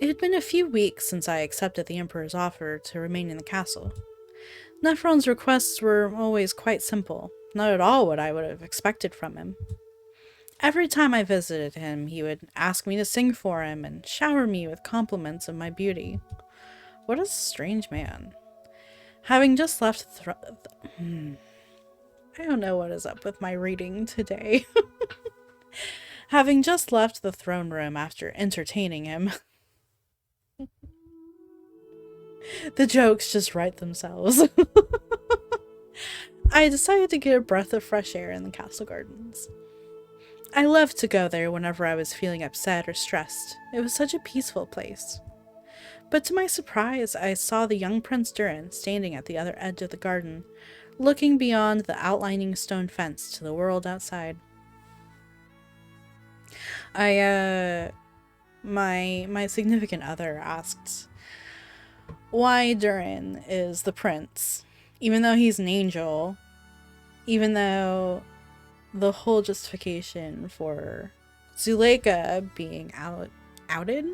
It had been a few weeks since I accepted the Emperor's offer to remain in the castle. Nephron's requests were always quite simple, not at all what I would have expected from him. Every time I visited him, he would ask me to sing for him and shower me with compliments of my beauty. What a strange man. Having just left I don't know what is up with my reading today. Having just left the throne room after entertaining him, the jokes just write themselves. I decided to get a breath of fresh air in the castle gardens. I loved to go there whenever I was feeling upset or stressed. It was such a peaceful place. But to my surprise, I saw the young Prince Durin standing at the other edge of the garden, looking beyond the outlining stone fence to the world outside. My significant other asked why Durin is the prince, even though he's an angel, even though the whole justification for Zuleika being ousted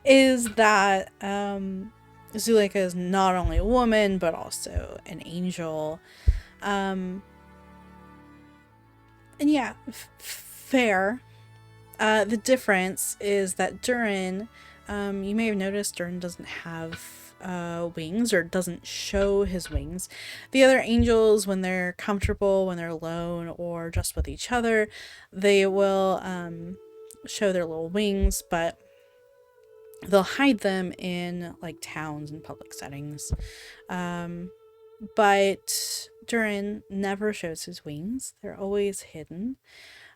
is that Zuleika is not only a woman but also an angel. And yeah, fair. The difference is that Durin, you may have noticed Durin doesn't have wings, or doesn't show his wings. The other angels, when they're comfortable, when they're alone or just with each other, they will show their little wings, but they'll hide them in like towns and public settings. But Durin never shows his wings. They're always hidden.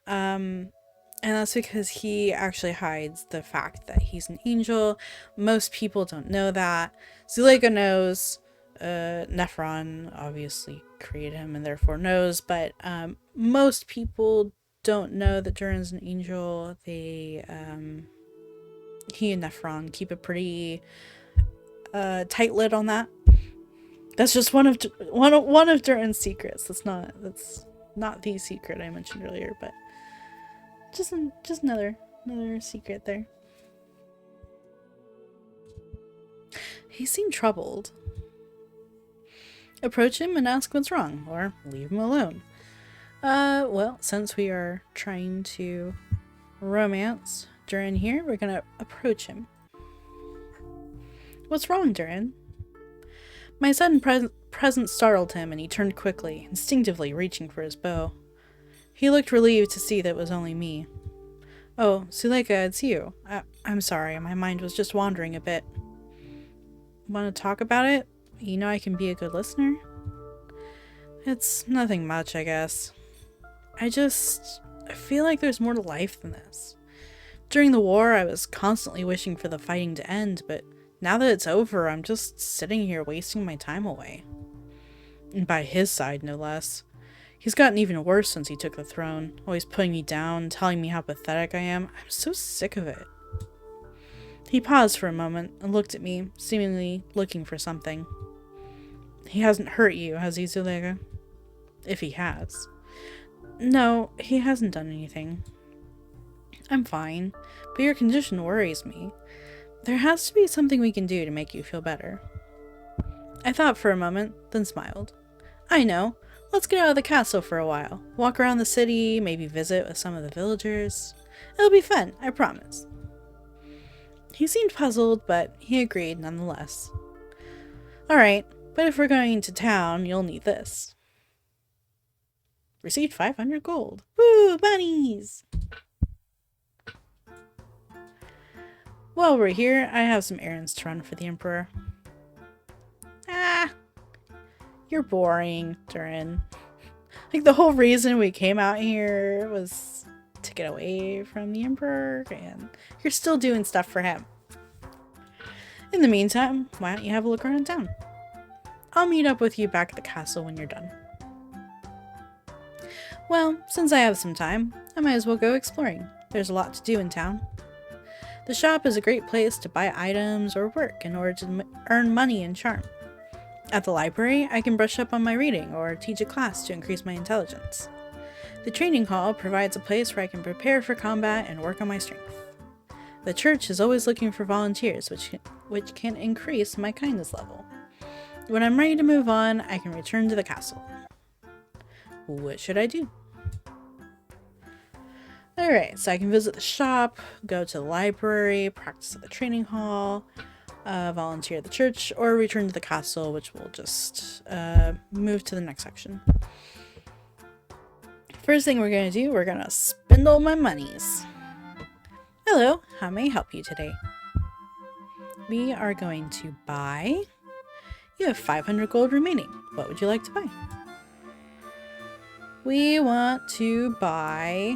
And that's because he actually hides the fact that he's an angel. Most people don't know that. Zuleika knows. Nephron obviously created him and therefore knows, but most people don't know that Durin's an angel. He and Nephron keep a pretty tight lid on that. That's just one of Durin's secrets. That's not the secret I mentioned earlier, but just another secret there. He seemed troubled. Approach him and ask what's wrong, or leave him alone. Well, since we are trying to romance Durin here, we're gonna approach him. What's wrong, Durin? My sudden presence startled him, and he turned quickly, instinctively reaching for his bow. He looked relieved to see that it was only me. Oh, Zuleika, it's you. I'm sorry, my mind was just wandering a bit. Want to talk about it? You know I can be a good listener. It's nothing much, I guess. I feel like there's more to life than this. During the war, I was constantly wishing for the fighting to end, but now that it's over, I'm just sitting here wasting my time away. And by his side, no less. He's gotten even worse since he took the throne, always putting me down, telling me how pathetic I am. I'm so sick of it. He paused for a moment and looked at me, seemingly looking for something. He hasn't hurt you, has he, Zuleika? If he has. No, he hasn't done anything. I'm fine, but your condition worries me. There has to be something we can do to make you feel better. I thought for a moment, then smiled. I know. Let's get out of the castle for a while. Walk around the city, maybe visit with some of the villagers. It'll be fun, I promise. He seemed puzzled, but he agreed nonetheless. Alright, but if we're going to town, you'll need this. Received 500 gold. Woo, bunnies! While we're here, I have some errands to run for the Emperor. You're boring, Durin. Like, the whole reason we came out here was to get away from the Emperor, and you're still doing stuff for him. In the meantime, why don't you have a look around town? I'll meet up with you back at the castle when you're done. Well, since I have some time, I might as well go exploring. There's a lot to do in town. The shop is a great place to buy items or work in order to earn money and charm. At the library, I can brush up on my reading or teach a class to increase my intelligence. The training hall provides a place where I can prepare for combat and work on my strength. The church is always looking for volunteers, which can increase my kindness level. When I'm ready to move on, I can return to the castle. What should I do? Alright, so I can visit the shop, go to the library, practice at the training hall, volunteer at the church, or return to the castle, which will just move to the next section. First thing we're going to do, we're going to spend all my monies. Hello, how may I help you today? We are going to buy. You have 500 gold remaining. What would you like to buy? We want to buy...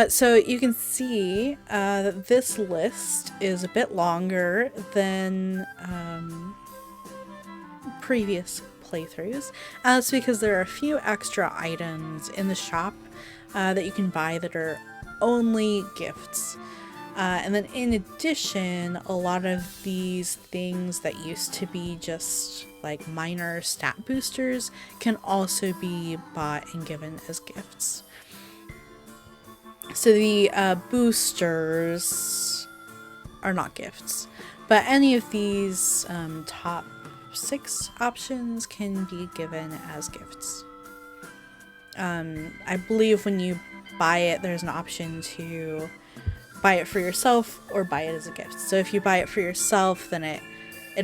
so you can see that this list is a bit longer than previous playthroughs. That's because there are a few extra items in the shop that you can buy that are only gifts. And then in addition, a lot of these things that used to be just like minor stat boosters can also be bought and given as gifts. So the boosters are not gifts, but any of these top 6 options can be given as gifts. I believe when you buy it, there's an option to buy it for yourself or buy it as a gift. So if you buy it for yourself, then it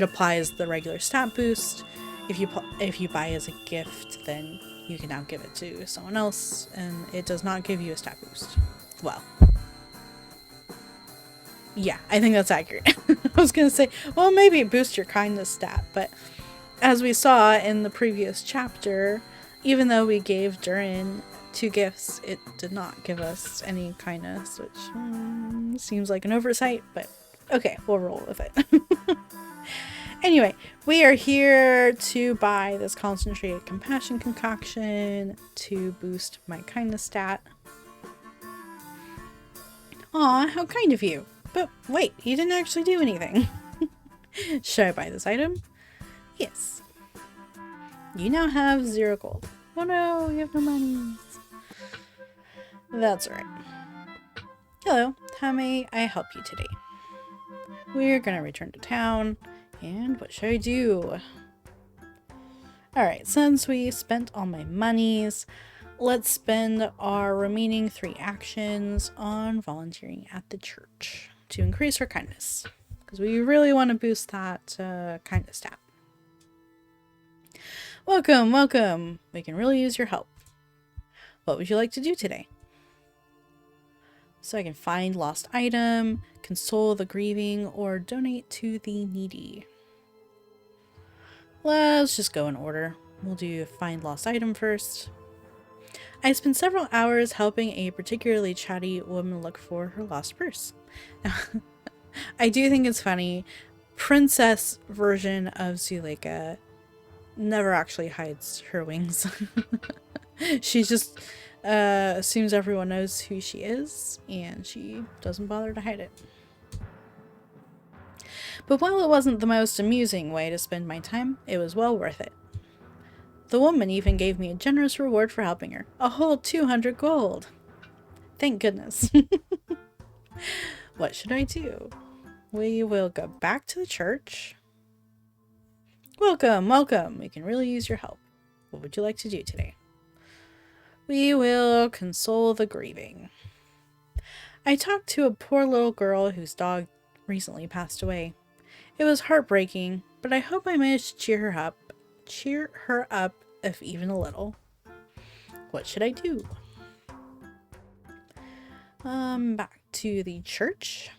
applies the regular stat boost. If you buy as a gift, then you can now give it to someone else, and it does not give you a stat boost. Well, yeah, I think that's accurate. I was gonna say, well, maybe it boosts your kindness stat, but as we saw in the previous chapter, even though we gave Duren 2 gifts, it did not give us any kindness, which seems like an oversight, but okay, we'll roll with it. Anyway, we are here to buy this concentrated compassion concoction to boost my kindness stat. Aw, how kind of you. But wait, you didn't actually do anything. Should I buy this item? Yes. You now have 0 gold. Oh no, you have no money. That's alright. Hello, how may I help you today? We're gonna return to town, and what should I do? Alright, since we spent all my monies, let's spend our remaining 3 actions on volunteering at the church to increase our kindness, because we really want to boost that kindness stat. Welcome, welcome! We can really use your help. What would you like to do today? So I can find lost item, console the grieving, or donate to the needy. Let's just go in order. We'll do find lost item first. I spent several hours helping a particularly chatty woman look for her lost purse. I do think it's funny. Princess version of Zuleika never actually hides her wings. She just assumes everyone knows who she is, and she doesn't bother to hide it. But while it wasn't the most amusing way to spend my time, it was well worth it. The woman even gave me a generous reward for helping her. A whole 200 gold. Thank goodness. What should I do? We will go back to the church. Welcome, welcome. We can really use your help. What would you like to do today? We will console the grieving. I talked to a poor little girl whose dog recently passed away. It was heartbreaking, but I hope I managed to cheer her up if even a little. What should I do? Back to the church.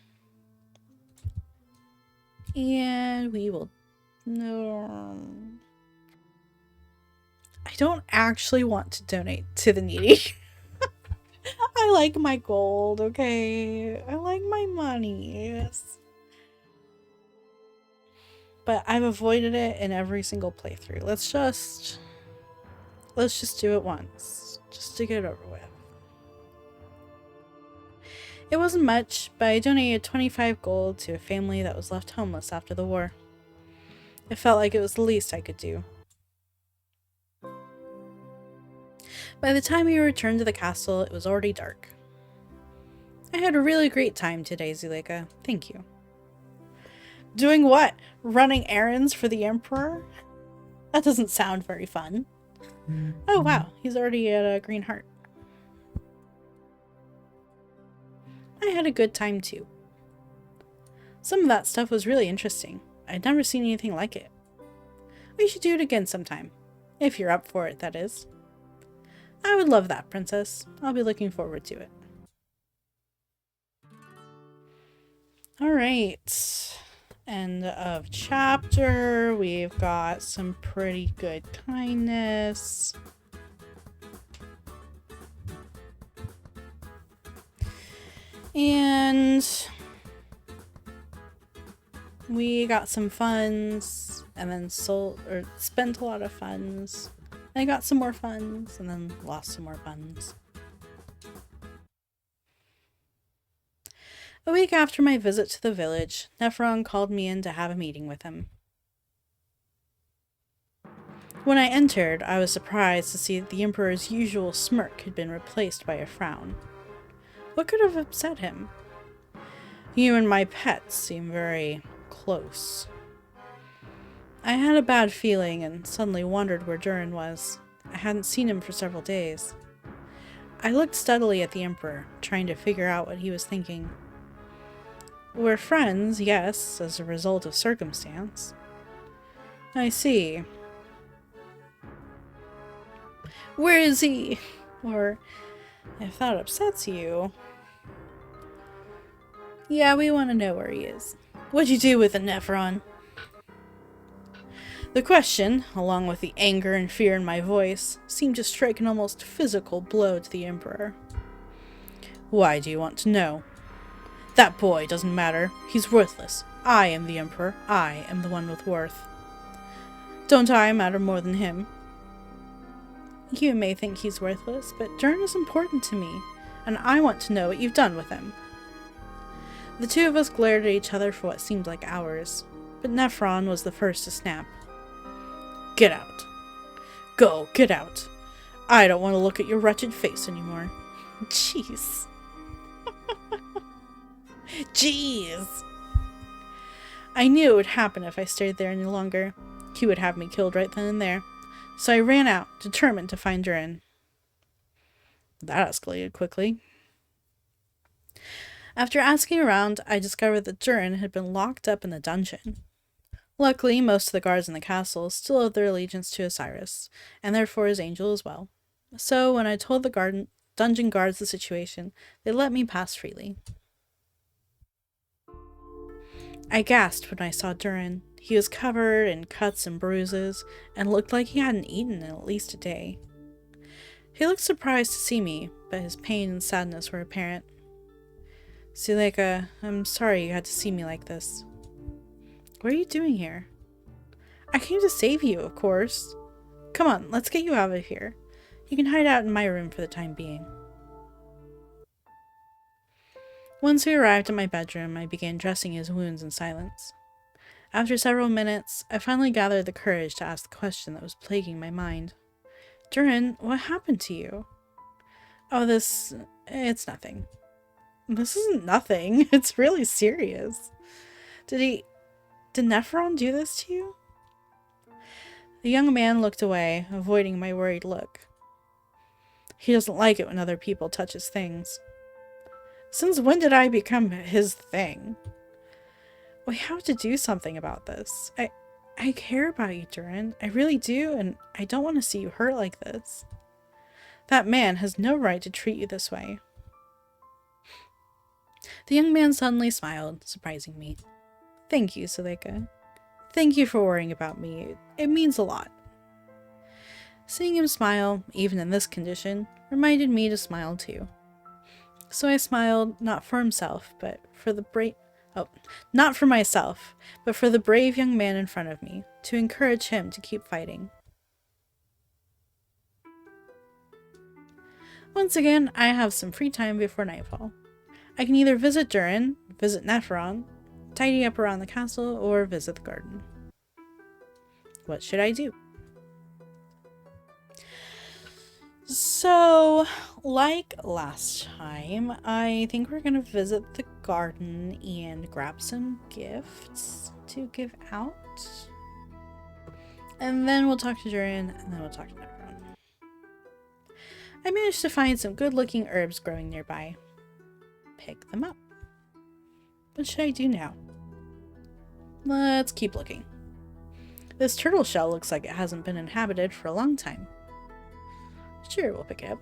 And we will... No... I don't actually want to donate to the needy. I like my gold, okay? I like my money. Yes. But I've avoided it in every single playthrough. Let's just do it once. Just to get it over with. It wasn't much, but I donated 25 gold to a family that was left homeless after the war. It felt like it was the least I could do. By the time we returned to the castle, it was already dark. I had a really great time today, Zuleika. Thank you. Doing what? Running errands for the Emperor? That doesn't sound very fun. Oh wow, he's already at a green heart. I had a good time too. Some of that stuff was really interesting. I'd never seen anything like it. We should do it again sometime. If you're up for it, that is. I would love that, Princess. I'll be looking forward to it. Alright. End of chapter. We've got some pretty good kindness. And we got some funds and then spent a lot of funds. I got some more funds and then lost some more funds. A week after my visit to the village, Nephron called me in to have a meeting with him. When I entered, I was surprised to see that the Emperor's usual smirk had been replaced by a frown. What could have upset him? You and my pet seem very close. I had a bad feeling and suddenly wondered where Duren was. I hadn't seen him for several days. I looked steadily at the Emperor, trying to figure out what he was thinking. We're friends, yes, as a result of circumstance. I see. Where is he? Or, if that upsets you... Yeah, we want to know where he is. What'd you do with the Nephron? The question, along with the anger and fear in my voice, seemed to strike an almost physical blow to the Emperor. Why do you want to know? That boy doesn't matter. He's worthless. I am the Emperor. I am the one with worth. Don't I matter more than him? You may think he's worthless, but Duren is important to me, and I want to know what you've done with him. The two of us glared at each other for what seemed like hours, but Nephron was the first to snap. Get out. Go, get out. I don't want to look at your wretched face anymore. Jeez. Jeez. I knew it would happen if I stayed there any longer. He would have me killed right then and there. So I ran out, determined to find Duren. That escalated quickly. After asking around, I discovered that Duren had been locked up in the dungeon. Luckily, most of the guards in the castle still owed their allegiance to Osiris, and therefore his angel as well. So when I told the dungeon guards the situation, they let me pass freely. I gasped when I saw Duren. He was covered in cuts and bruises, and looked like he hadn't eaten in at least a day. He looked surprised to see me, but his pain and sadness were apparent. Zuleika, I'm sorry you had to see me like this. What are you doing here? I came to save you, of course. Come on, let's get you out of here. You can hide out in my room for the time being. Once we arrived at my bedroom, I began dressing his wounds in silence. After several minutes, I finally gathered the courage to ask the question that was plaguing my mind. Duren, what happened to you? Oh, it's nothing. This isn't nothing. It's really serious. Did Nephron do this to you? The young man looked away, avoiding my worried look. He doesn't like it when other people touch his things. Since when did I become his thing? We have to do something about this. I care about you, Duren. I really do, and I don't want to see you hurt like this. That man has no right to treat you this way. The young man suddenly smiled, surprising me. Thank you, Zuleika. Thank you for worrying about me. It means a lot. Seeing him smile, even in this condition, reminded me to smile too. So I smiled, not for himself, but for the not for myself, but for the brave young man in front of me, to encourage him to keep fighting. Once again, I have some free time before nightfall. I can either visit Duren, visit Nephron, tidy up around the castle, or visit the garden. What should I do? So, like last time, I think we're gonna visit the garden and grab some gifts to give out. And then we'll talk to Duren, and then we'll talk to Necron. I managed to find some good-looking herbs growing nearby. Pick them up. What should I do now? Let's keep looking. This turtle shell looks like it hasn't been inhabited for a long time. Sure, we'll pick it up.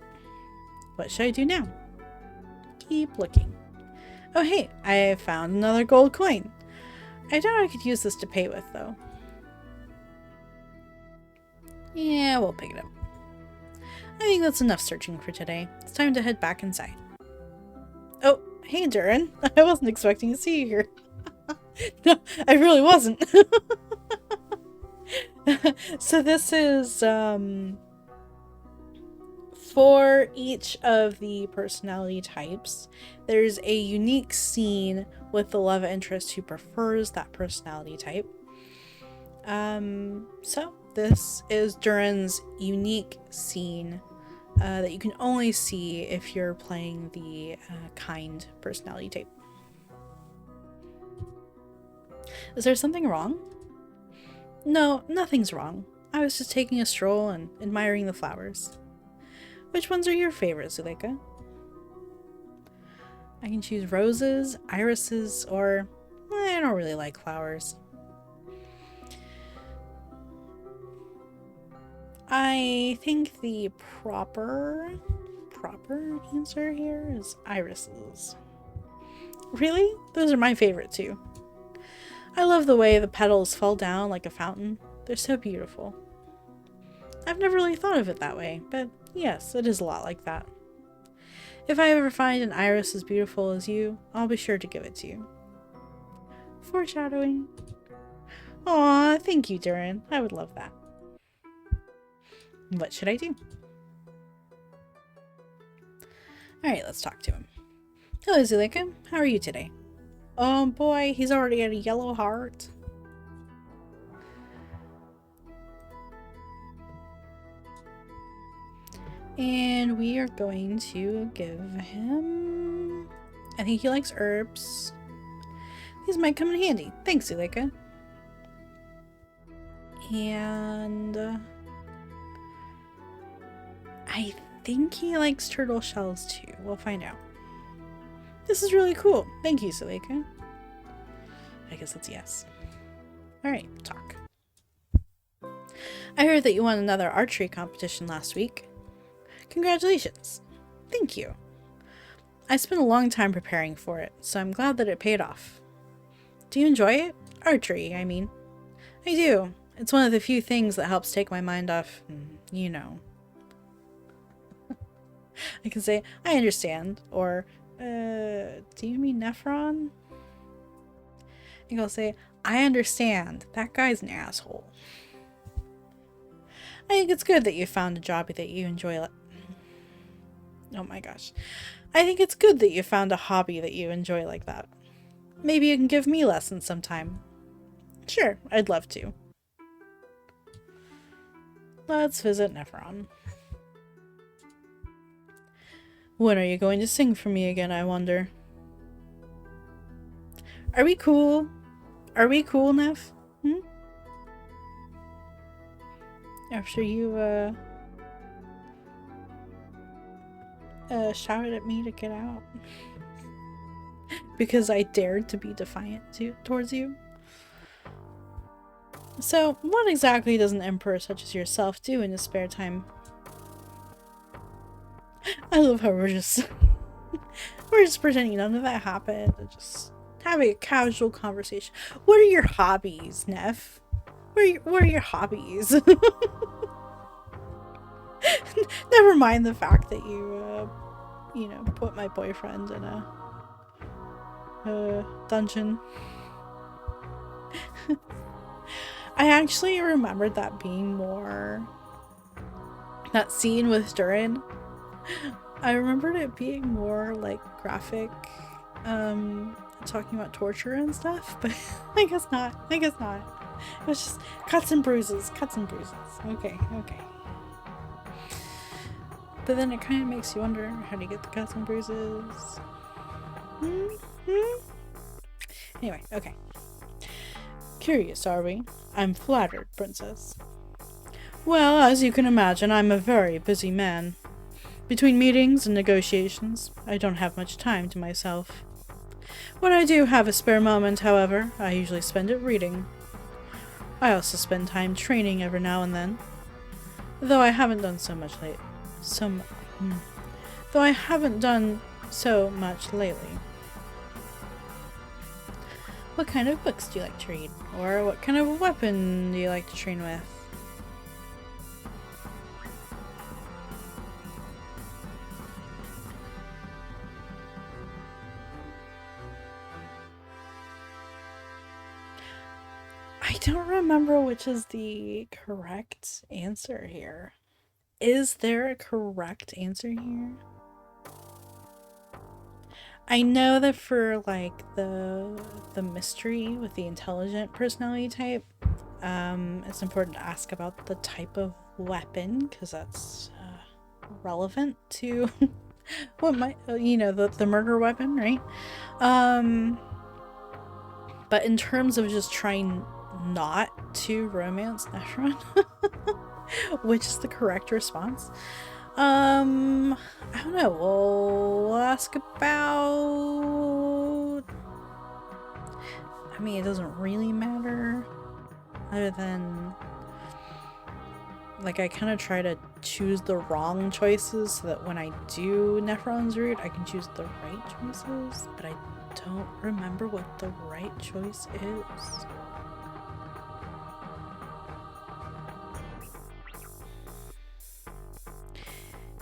What should I do now? Keep looking. Oh hey, I found another gold coin. I doubt I could use this to pay with, though. Yeah, we'll pick it up. I think that's enough searching for today. It's time to head back inside. Oh, hey Duren. I wasn't expecting to see you here. No, I really wasn't. So this is, for each of the personality types, there's a unique scene with the love interest who prefers that personality type. So this is Duren's unique scene that you can only see if you're playing the kind personality type. Is there something wrong? No, nothing's wrong. I was just taking a stroll and admiring the flowers. Which ones are your favorites, Zuleika? I can choose roses, irises, or I don't really like flowers. I think the proper answer here is irises. Really? Those are my favorite too. I love the way the petals fall down like a fountain. They're so beautiful. I've never really thought of it that way, but yes, it is a lot like that. If I ever find an iris as beautiful as you, I'll be sure to give it to you. Foreshadowing. Aw, thank you, Duren. I would love that. What should I do? Alright, let's talk to him. Hello, Zuleika. How are you today? Oh boy, he's already at a yellow heart. And we are going to give him... I think he likes herbs. These might come in handy. Thanks, Zuleika. And... I think he likes turtle shells too. We'll find out. This is really cool. Thank you, Zuleika. I guess that's yes. Alright, talk. I heard that you won another archery competition last week. Congratulations. Thank you. I spent a long time preparing for it, so I'm glad that it paid off. Do you enjoy it? Archery, I mean. I do. It's one of the few things that helps take my mind off, you know. I can say, I understand, or, do you mean Nephron? I can say, I understand. That guy's an asshole. I think it's good that you found a job that you enjoy. Oh my gosh. I think it's good that you found a hobby that you enjoy like that. Maybe you can give me lessons sometime. Sure, I'd love to. Let's visit Nephron. When are you going to sing for me again, I wonder? Are we cool? Are we cool, Neph? After you, shouted at me to get out. Because I dared to be defiant towards you. So, what exactly does an emperor such as yourself do in his spare time? I love how we're just pretending none of that happened and just having a casual conversation. What are your hobbies, Neph? What are your hobbies? Never mind the fact that you know, put my boyfriend in a dungeon. I actually remembered that being more... that scene with Duren. I remembered it being more, like, graphic, talking about torture and stuff, but I guess not. I guess not. It was just cuts and bruises. Cuts and bruises. Okay, okay. But then it kind of makes you wonder, how do you get the cuts and bruises? Anyway, okay. Curious, are we? I'm flattered, Princess. Well, as you can imagine, I'm a very busy man. Between meetings and negotiations, I don't have much time to myself. When I do have a spare moment, however, I usually spend it reading. I also spend time training every now and then. Though I haven't done so much lately. Though I haven't done so much lately. What kind of books do you like to read? Or what kind of weapon do you like to train with? I don't remember which is the correct answer here. Is there a correct answer here? I know that for like the mystery with the intelligent personality type, it's important to ask about the type of weapon because that's relevant to what might, you know, the murder weapon, right? But in terms of just trying not to romance Nephron, which is the correct response, I don't know. We'll ask about... I mean, it doesn't really matter. Other than... like, I kind of try to choose the wrong choices so that when I do Nephron's route, I can choose the right choices. But I don't remember what the right choice is.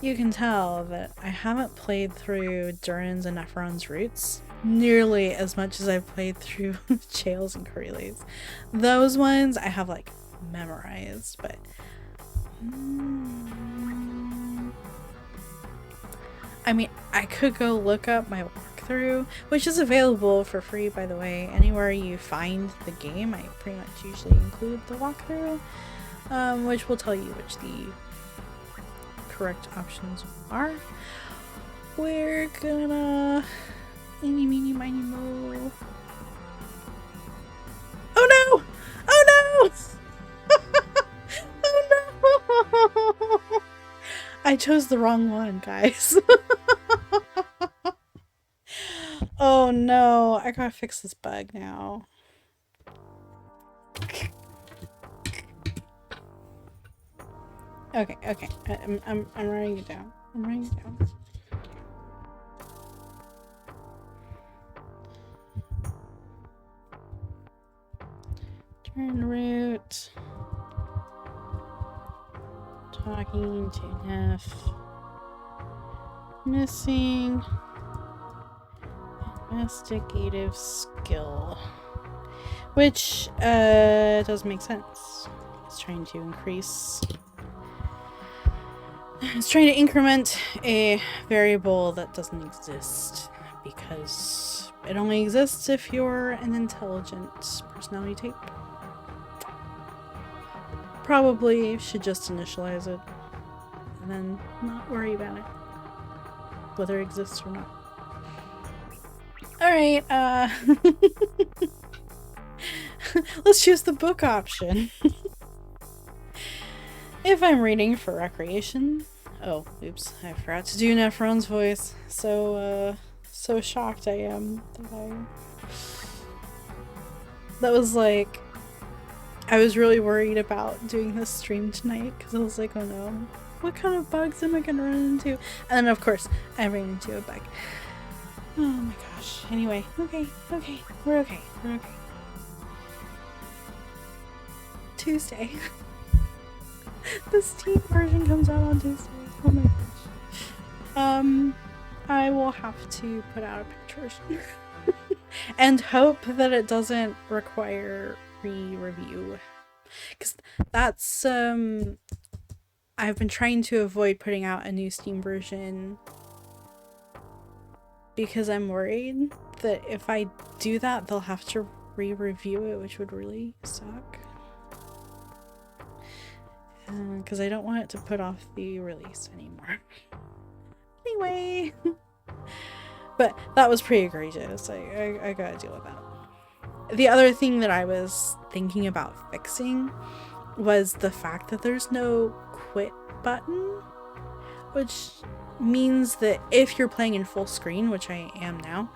You can tell that I haven't played through DUREN'S and Nephron's routes nearly as much as I've played through Chaels and Corelli's. Those ones I have like memorized, but I mean, I could go look up my walkthrough, which is available for free, by the way. Anywhere you find the game, I pretty much usually include the walkthrough, which will tell you which the correct options are. We're gonna eeny meeny miny mo. Oh no! Oh no! Oh no! I chose the wrong one, guys. Oh no, I gotta fix this bug now. Okay, okay. I'm writing it down. I'm writing it down. Turn route. Talking to Neff. Missing investigative skill. Which does make sense. It's trying to increase. It's trying to increment a variable that doesn't exist because it only exists if you're an intelligent personality type. Probably should just initialize it and then not worry about it, whether it exists or not. Alright, let's choose the book option. If I'm reading for recreation... Oh, oops, I forgot to do Nephron's voice. So shocked I am that was like... I was really worried about doing this stream tonight, because I was like, oh no, what kind of bugs am I gonna run into? And then of course, I ran into a bug. Oh my gosh. Anyway, okay, we're okay. Tuesday. The Steam version comes out on Tuesday. Oh my gosh. I will have to put out a picture and hope that it doesn't require re-review. Because that's, I've been trying to avoid putting out a new Steam version because I'm worried that if I do that, they'll have to re-review it, which would really suck. Because I don't want it to put off the release anymore. Anyway. But that was pretty egregious. I gotta deal with that. The other thing that I was thinking about fixing was the fact that there's no quit button, which means that if you're playing in full screen, which I am now,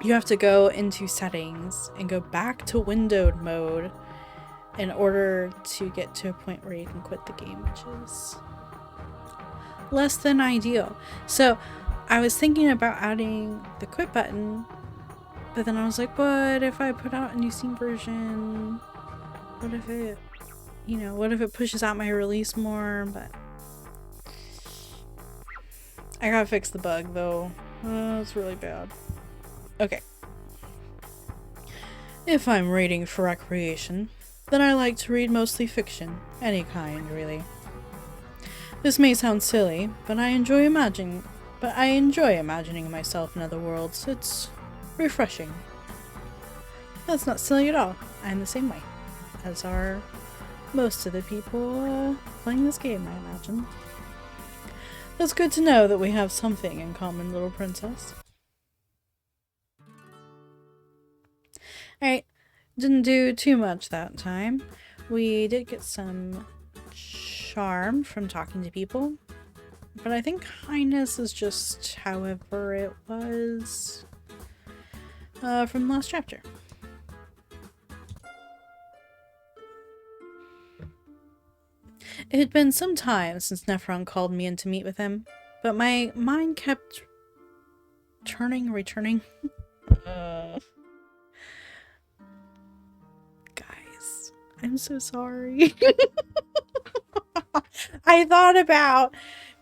you have to go into settings and go back to windowed mode in order to get to a point where you can quit the game, which is less than ideal. So I was thinking about adding the quit button, but then I was like, what if I put out a new Steam version? What if it, what if it pushes out my release more? But I gotta fix the bug though. It's really bad. Okay. If I'm reading for recreation, then I like to read mostly fiction. Any kind, really. This may sound silly, but I enjoy imagining myself in other worlds. It's refreshing. That's not silly at all. I'm the same way, as are most of the people playing this game, I imagine. It's good to know that we have something in common, little princess. Alright, didn't do too much that time. We did get some charm from talking to people, but I think kindness is just however it was from last chapter. It had been some time since Nephron called me in to meet with him, but my mind kept returning. Guys, I'm so sorry.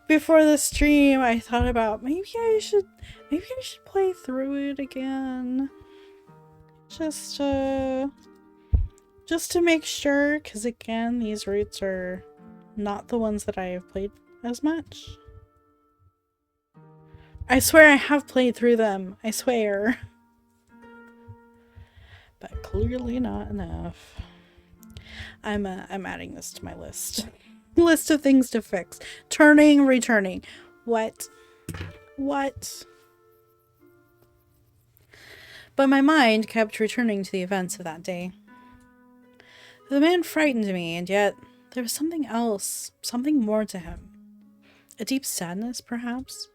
Before the stream, I thought about maybe I should play through it again. Just to make sure, because again, these routes are not the ones that I have played as much. I swear I have played through them. I swear. But clearly not enough. I'm adding this to my list. List of things to fix. Returning. What? But my mind kept returning to the events of that day. The man frightened me, and yet there was something else, something more to him. A deep sadness, perhaps?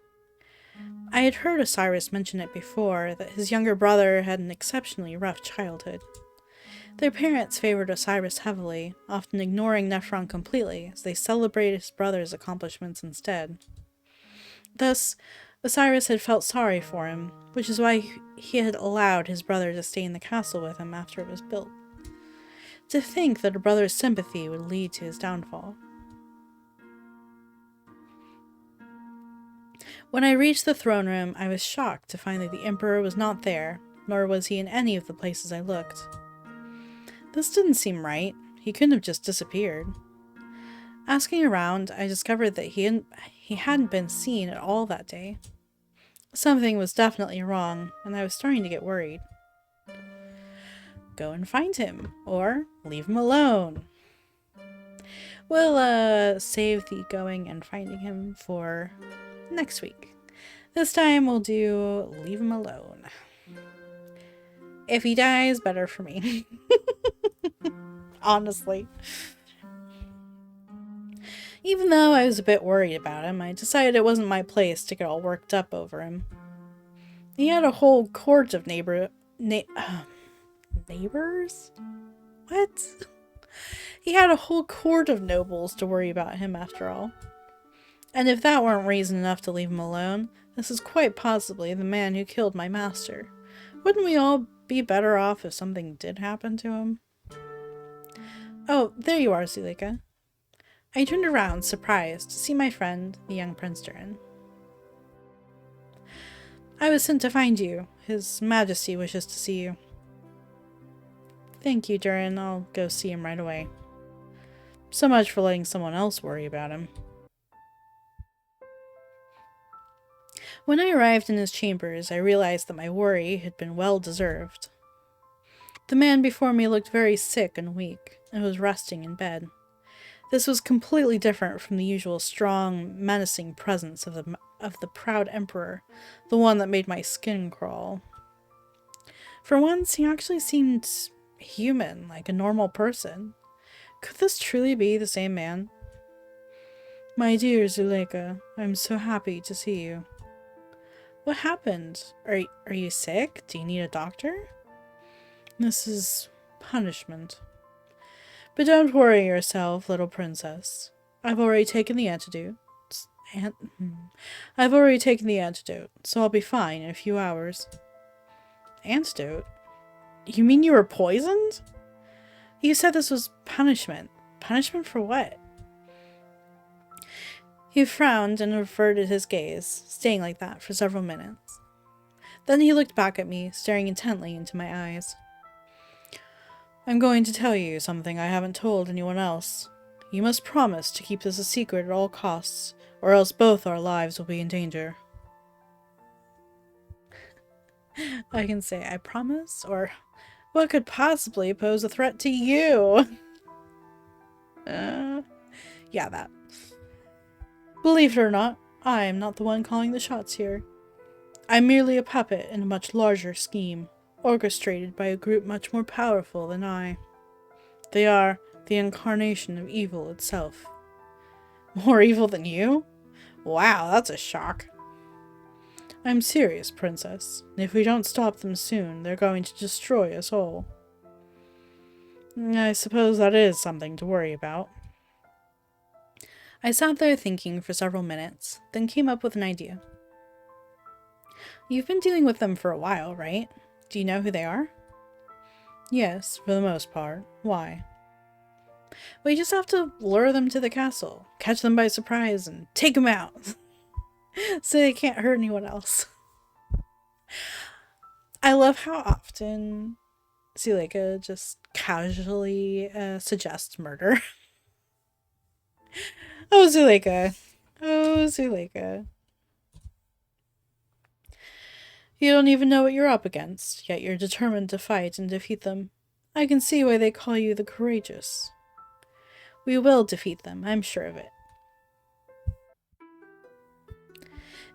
I had heard Osiris mention it before, that his younger brother had an exceptionally rough childhood. Their parents favored Osiris heavily, often ignoring Nephron completely, as they celebrated his brother's accomplishments instead. Thus, Osiris had felt sorry for him, which is why he had allowed his brother to stay in the castle with him after it was built. To think that a brother's sympathy would lead to his downfall. When I reached the throne room, I was shocked to find that the Emperor was not there, nor was he in any of the places I looked. This didn't seem right. He couldn't have just disappeared. Asking around, I discovered that he hadn't been seen at all that day. Something was definitely wrong, and I was starting to get worried. Go and find him, or leave him alone. We'll save the going and finding him for next week. This time we'll do leave him alone. If he dies, better for me. Honestly. Even though I was a bit worried about him, I decided it wasn't my place to get all worked up over him. He had a whole court of neighbors? What? He had a whole court of nobles to worry about him after all. And if that weren't reason enough to leave him alone, this is quite possibly the man who killed my master. Wouldn't we all be better off if something did happen to him? Oh, there you are, Zuleika. I turned around, surprised, to see my friend, the young Prince Duren. I was sent to find you. His Majesty wishes to see you. Thank you, Duren. I'll go see him right away. So much for letting someone else worry about him. When I arrived in his chambers, I realized that my worry had been well deserved. The man before me looked very sick and weak, and was resting in bed. This was completely different from the usual strong, menacing presence of the proud emperor, the one that made my skin crawl. For once, he actually seemed human, like a normal person. Could this truly be the same man? My dear Zuleika, I'm so happy to see you. What happened? Are you sick? Do you need a doctor? This is punishment. But don't worry yourself, little princess. I've already taken the antidote. So I'll be fine in a few hours. Antidote? You mean you were poisoned? You said this was punishment. Punishment for what? He frowned and averted his gaze, staying like that for several minutes. Then he looked back at me, staring intently into my eyes. I'm going to tell you something I haven't told anyone else. You must promise to keep this a secret at all costs, or else both our lives will be in danger. I can say I promise, or what could possibly pose a threat to you? Yeah, that. Believe it or not, I am not the one calling the shots here. I'm merely a puppet in a much larger scheme, orchestrated by a group much more powerful than I. They are the incarnation of evil itself. More evil than you? Wow, that's a shock. I'm serious, princess. If we don't stop them soon, they're going to destroy us all. I suppose that is something to worry about. I sat there thinking for several minutes, then came up with an idea. You've been dealing with them for a while, right? Do you know who they are? Yes, for the most part. Why? We just have to lure them to the castle, catch them by surprise, and take them out. So they can't hurt anyone else. I love how often Zuleika just casually suggests murder. Oh, Zuleika. Oh, Zuleika. You don't even know what you're up against, yet you're determined to fight and defeat them. I can see why they call you the courageous. We will defeat them, I'm sure of it.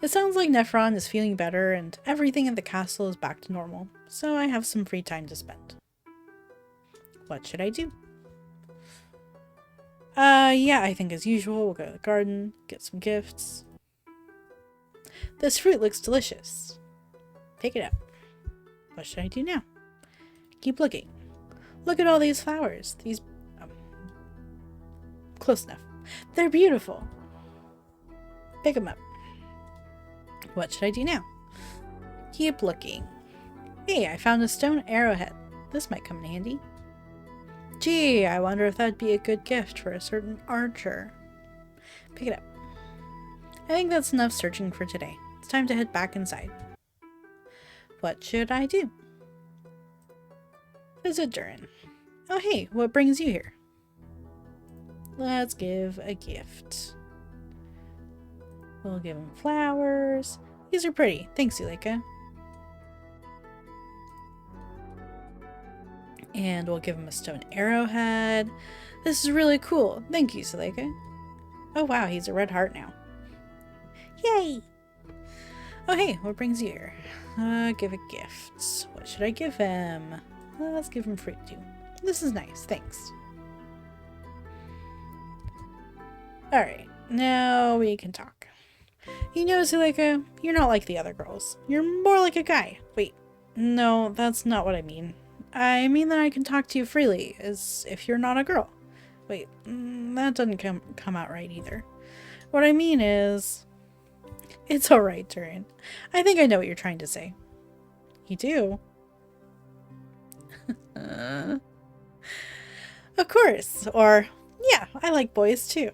It sounds like Nephron is feeling better and everything at the castle is back to normal, so I have some free time to spend. What should I do? Yeah, I think as usual, we'll go to the garden, get some gifts. This fruit looks delicious. Pick it up. What should I do now? Keep looking. Look at all these flowers. These... close enough. They're beautiful. Pick them up. What should I do now? Keep looking. Hey, I found a stone arrowhead. This might come in handy. Gee, I wonder if that'd be a good gift for a certain archer. Pick it up. I think that's enough searching for today. It's time to head back inside. What should I do? Visit Duren. Oh hey, what brings you here? Let's give a gift. We'll give him flowers. These are pretty. Thanks, Zuleika. And we'll give him a stone arrowhead. This is really cool. Thank you, Zuleika. Oh wow, he's a red heart now. Yay! Oh hey, what brings you here? Give a gift. What should I give him? Let's give him fruit too. This is nice, thanks. Alright, now we can talk. You know, Zuleika, you're not like the other girls. You're more like a guy. Wait, no, that's not what I mean. I mean that I can talk to you freely, as if you're not a girl. Wait, that doesn't come out right either. What I mean is... It's alright, Duren. I think I know what you're trying to say. You do? Of course. Or, yeah, I like boys too.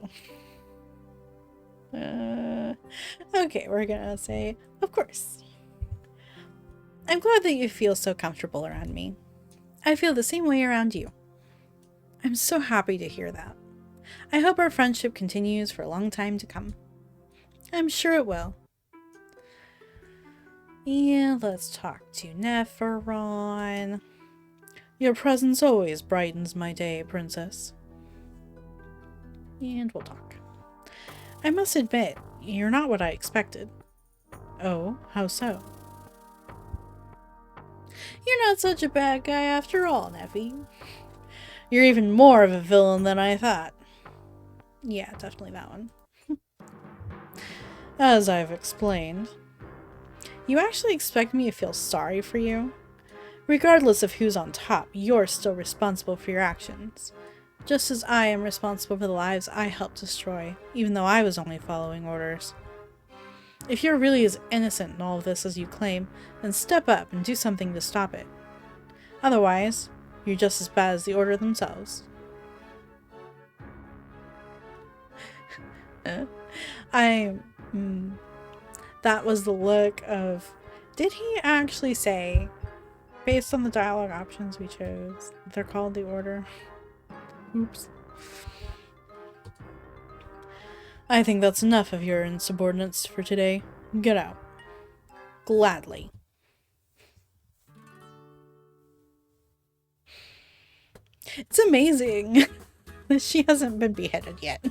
Okay, we're gonna say, of course. I'm glad that you feel so comfortable around me. I feel the same way around you. I'm so happy to hear that. I hope our friendship continues for a long time to come. I'm sure it will. Yeah, let's talk to Nephron. Your presence always brightens my day, princess. and we'll talk. I must admit, you're not what I expected. Oh, how so? You're not such a bad guy after all, Neffy. You're even more of a villain than I thought. Yeah, definitely that one. As I've explained. You actually expect me to feel sorry for you? Regardless of who's on top, you're still responsible for your actions. Just as I am responsible for the lives I helped destroy, even though I was only following orders. If you're really as innocent in all of this as you claim, then step up and do something to stop it. Otherwise, you're just as bad as the Order themselves. That was the look of... Did he actually say, based on the dialogue options we chose, they're called the Order? Oops. I think that's enough of your insubordinates for today. Get out. Gladly. It's amazing that she hasn't been beheaded yet.